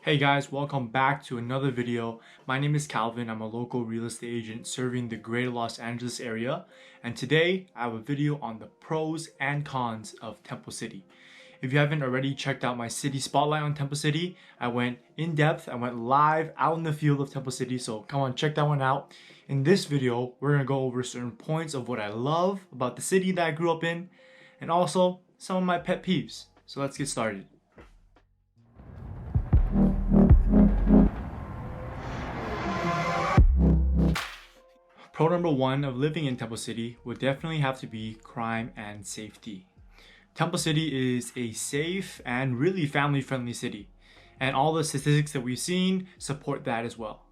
Hey guys, welcome back to another video. My name is Calvin. I'm a local real estate agent serving the greater Los Angeles area. And today I have a video on the pros and cons of Temple City. If you haven't already checked out my city spotlight on Temple City, I went in depth, I went live out in the field of Temple City. So come on, check that one out. In this video, we're gonna go over certain points of what I love about the city that I grew up in, and also some of my pet peeves. So let's get started. Pro number one of living in Temple City would definitely have to be crime and safety. Temple City is a safe and really family-friendly city, and all the statistics that we've seen support that as well.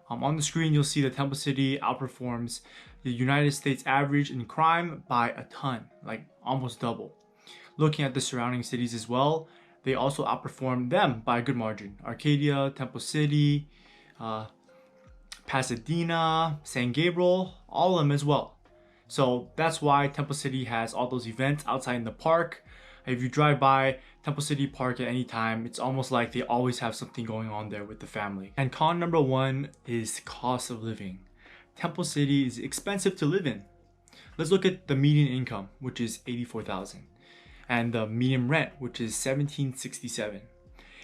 On the screen, you'll see that Temple City outperforms the United States average in crime by a ton, like almost double. Looking at the surrounding cities as well, they also outperform them by a good margin. Arcadia, Temple City, Pasadena, San Gabriel, all of them as well. So that's why Temple City has all those events outside in the park. If you drive by Temple City Park at any time, it's almost like they always have something going on there with the family. And con number one is cost of living. Temple City is expensive to live in. Let's look at the median income, which is $84,000, and the median rent, which is $1,767.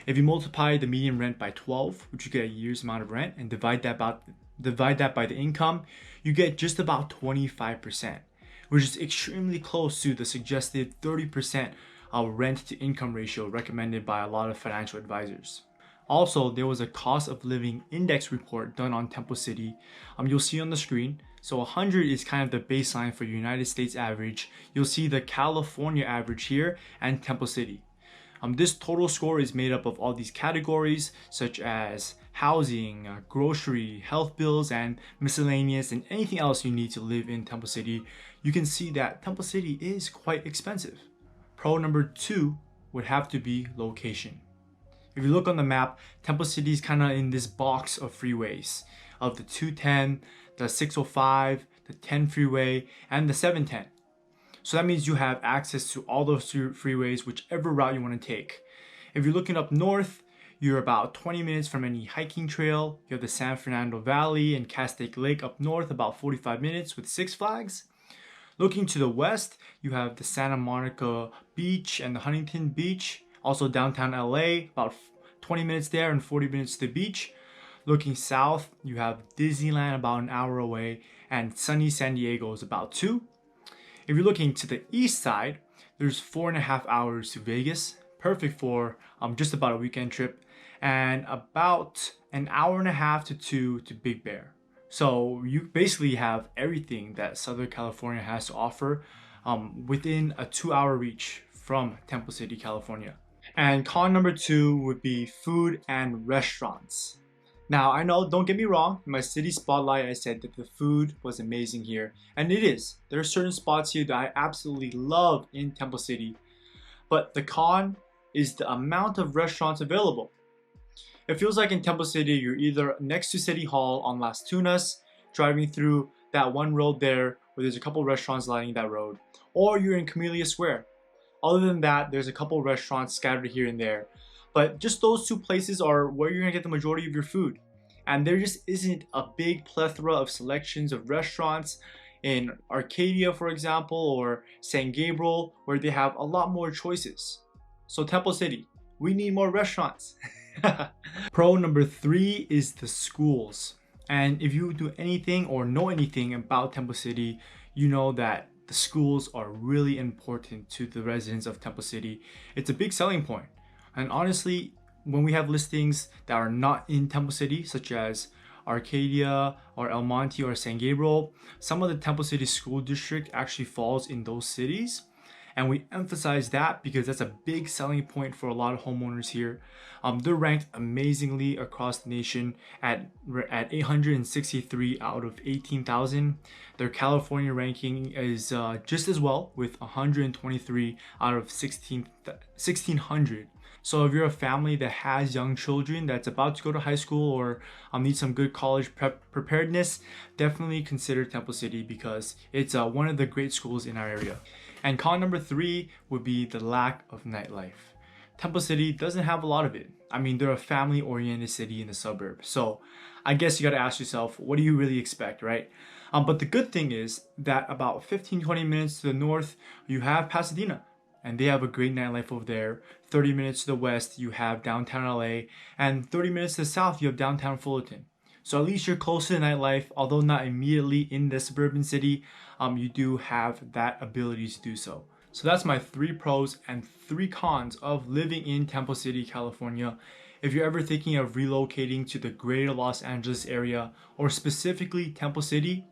If you multiply the median rent by 12, which you get a year's amount of rent, and divide that by the income, you get just about 25%, which is extremely close to the suggested 30% rent to income ratio recommended by a lot of financial advisors. Also, there was a cost of living index report done on Temple City. You'll see on the screen. So 100 is kind of the baseline for United States average. You'll see the California average here and Temple City. This total score is made up of all these categories such as housing, grocery, health bills, and miscellaneous, and anything else you need to live in Temple City. You can see that Temple City is quite expensive. Pro number two would have to be location. If you look on the map, Temple City is kind of in this box of freeways of the 210, the 605, the 10 freeway, and the 710. So that means you have access to all those freeways, whichever route you want to take. If you're looking up north, you're about 20 minutes from any hiking trail. You have the San Fernando Valley and Castaic Lake up north, about 45 minutes with Six Flags. Looking to the west, you have the Santa Monica Beach and the Huntington Beach. Also downtown LA, about 20 minutes there and 40 minutes to the beach. Looking south, you have Disneyland about an hour away, and sunny San Diego is about 2. If you're looking to the east side, there's 4.5 hours to Vegas, perfect for just about a weekend trip, and about an hour and a half to 2 to Big Bear. So you basically have everything that Southern California has to offer within a 2-hour reach from Temple City, California. And con number two would be food and restaurants. Now, I know, don't get me wrong, in my city spotlight I said that the food was amazing here, and it is. There are certain spots here that I absolutely love in Temple City, but the con is the amount of restaurants available. It feels like in Temple City, you're either next to City Hall on Las Tunas, driving through that one road there where there's a couple restaurants lining that road, or you're in Camellia Square. Other than that, there's a couple restaurants scattered here and there. But just those two places are where you're gonna get the majority of your food. And there just isn't a big plethora of selections of restaurants in Arcadia, for example, or San Gabriel, where they have a lot more choices. So Temple City, we need more restaurants. Pro number three is the schools. And if you do anything or know anything about Temple City, you know that the schools are really important to the residents of Temple City. It's a big selling point. And honestly, when we have listings that are not in Temple City, such as Arcadia or El Monte or San Gabriel, some of the Temple City school district actually falls in those cities. And we emphasize that because that's a big selling point for a lot of homeowners here. They're ranked amazingly across the nation at 863 out of 18,000. Their California ranking is just as well with 123 out of 1,600. So if you're a family that has young children that's about to go to high school or need some good college preparedness, definitely consider Temple City because it's one of the great schools in our area. And con number three would be the lack of nightlife. Temple City doesn't have a lot of it. I mean, they're a family-oriented city in the suburb. So I guess you got to ask yourself, what do you really expect, right? But the good thing is that about 15-20 minutes to the north, you have Pasadena. And they have a great nightlife over there. 30 minutes to the west, you have downtown LA. And 30 minutes to the south, you have downtown Fullerton. So at least you're close to the nightlife, although not immediately in the suburban city, you do have that ability to do so. So that's my 3 pros and 3 cons of living in Temple City, California. If you're ever thinking of relocating to the greater Los Angeles area, or specifically Temple City,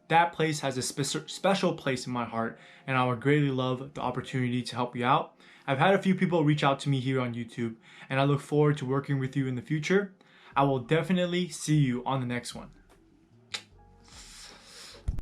that place has a special place in my heart, and I would greatly love the opportunity to help you out. I've had a few people reach out to me here on YouTube, and I look forward to working with you in the future. I will definitely see you on the next one.